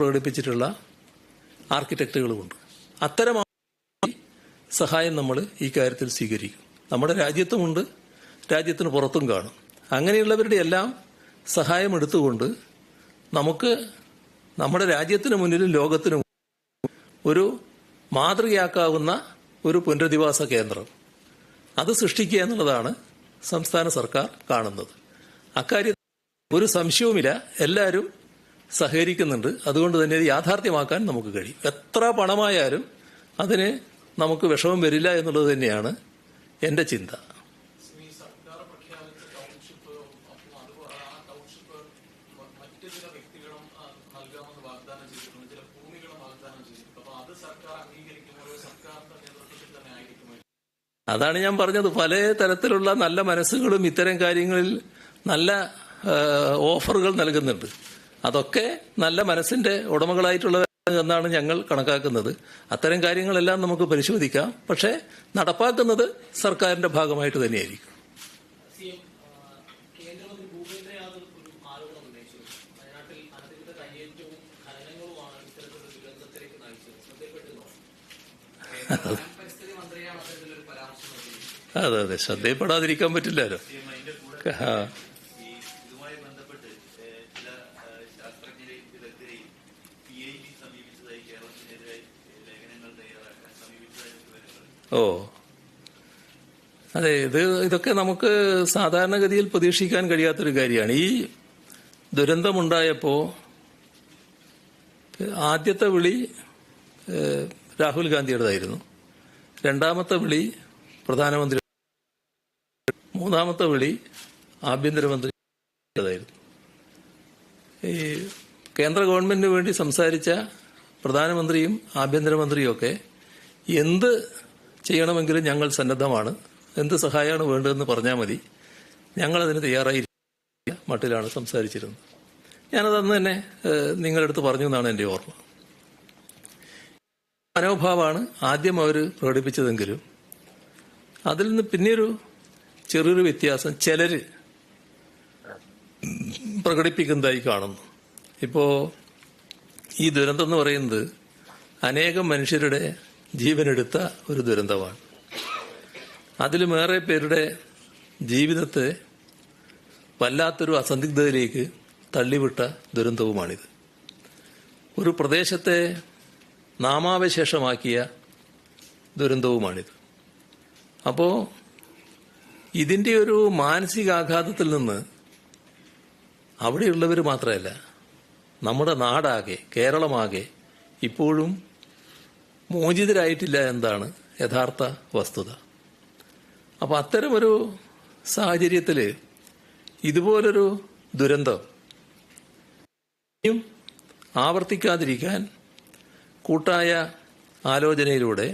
പ്രകടിപ്പിച്ചിട്ടുള്ള ആർക്കിടെക്റ്റുകളുമുണ്ട്. അത്തരം സഹായം നമ്മൾ ഈ കാര്യത്തിൽ സ്വീകരിക്കും. നമ്മുടെ രാജ്യത്തുമുണ്ട്, രാജ്യത്തിന് പുറത്തും കാണും. അങ്ങനെയുള്ളവരുടെ എല്ലാം സഹായം എടുത്തുകൊണ്ട് നമുക്ക് നമ്മുടെ രാജ്യത്തിന് മുന്നിലും ലോകത്തിനും ഒരു മാതൃകയാക്കാവുന്ന ഒരു പുനരധിവാസ കേന്ദ്രം അത് സൃഷ്ടിക്കുക എന്നുള്ളതാണ് സംസ്ഥാന സർക്കാർ കാണുന്നത്. അക്കാര്യത്തിൽ ഒരു സംശയവുമില്ല, എല്ലാവരും സഹകരിക്കുന്നുണ്ട്. അതുകൊണ്ട് തന്നെ ഇത് യാഥാർത്ഥ്യമാക്കാൻ നമുക്ക് കഴിയും. എത്ര പണമായാലും അതിന് നമുക്ക് വിഷമം വരില്ല എന്നുള്ളത് തന്നെയാണ് എൻ്റെ ചിന്ത. അതാണ് ഞാൻ പറഞ്ഞത്. പല തരത്തിലുള്ള നല്ല മനസ്സുകളും ഇത്തരം കാര്യങ്ങളിൽ നല്ല ഓഫറുകൾ നൽകുന്നുണ്ട്. അതൊക്കെ നല്ല മനസ്സിന്റെ ഉടമകളായിട്ടുള്ള എന്നാണ് ഞങ്ങൾ കണക്കാക്കുന്നത്. അത്തരം കാര്യങ്ങളെല്ലാം നമുക്ക് പരിശോധിക്കാം. പക്ഷേ നടപ്പാക്കുന്നത് സർക്കാരിന്റെ ഭാഗമായിട്ട് തന്നെയായിരിക്കും. അതെ അതെ, ശ്രദ്ധയിൽപ്പെടാതിരിക്കാൻ പറ്റില്ലല്ലോ. ഓ അതെ, ഇതൊക്കെ നമുക്ക് സാധാരണഗതിയിൽ പ്രതീക്ഷിക്കാൻ കഴിയാത്തൊരു കാര്യമാണ്. ഈ ദുരന്തമുണ്ടായപ്പോൾ ആദ്യത്തെ വിളി രാഹുൽ ഗാന്ധിയുടേതായിരുന്നു, രണ്ടാമത്തെ വിളി പ്രധാനമന്ത്രി, മൂന്നാമത്തെ വിളി ആഭ്യന്തരമന്ത്രിയുടേതായിരുന്നു. ഈ കേന്ദ്ര ഗവൺമെന്റിന് വേണ്ടി സംസാരിച്ച പ്രധാനമന്ത്രിയും ആഭ്യന്തരമന്ത്രിയും ഒക്കെ എന്ത് ചെയ്യണമെങ്കിലും ഞങ്ങൾ സന്നദ്ധമാണ്, എന്ത് സഹായമാണ് വേണ്ടതെന്ന് പറഞ്ഞാൽ മതി, ഞങ്ങളതിന് തയ്യാറായി മട്ടിലാണ് സംസാരിച്ചിരുന്നത്. ഞാനത് അന്ന് തന്നെ നിങ്ങളുടെ അടുത്ത് പറഞ്ഞു എന്നാണ് എൻ്റെ ഓർമ്മ. മനോഭാവമാണ് ആദ്യം അവർ പ്രകടിപ്പിച്ചതെങ്കിലും അതിൽ നിന്ന് പിന്നെയൊരു ചെറിയൊരു വ്യത്യാസം ചിലർ പ്രകടിപ്പിക്കുന്നതായി കാണുന്നു. ഇപ്പോൾ ഈ ദുരന്തം എന്ന് പറയുന്നത് അനേകം മനുഷ്യരുടെ ജീവനെടുത്ത ഒരു ദുരന്തമാണ്. അതിലുമേറെ പേരുടെ ജീവിതത്തെ വല്ലാത്തൊരു അസന്ദിഗ്ധതയിലേക്ക് തള്ളിവിട്ട ദുരന്തവുമാണിത്. ഒരു പ്രദേശത്തെ നാമാവശേഷമാക്കിയ ദുരന്തവുമാണിത്. അപ്പോൾ ഇതിൻ്റെ ഒരു മാനസികാഘാതത്തിൽ നിന്ന് അവിടെയുള്ളവർ മാത്രമല്ല, നമ്മുടെ നാടാകെ, കേരളമാകെ ഇപ്പോഴും മോചിതരായിട്ടില്ല എന്നതാണ് യഥാർത്ഥ വസ്തുത. അപ്പോൾ അത്തരമൊരു സാഹചര്യത്തിൽ ഇതുപോലൊരു ദുരന്തം ഇനിയും ആവർത്തിക്കാതിരിക്കാൻ കൂട്ടായ ആലോചനയിലൂടെ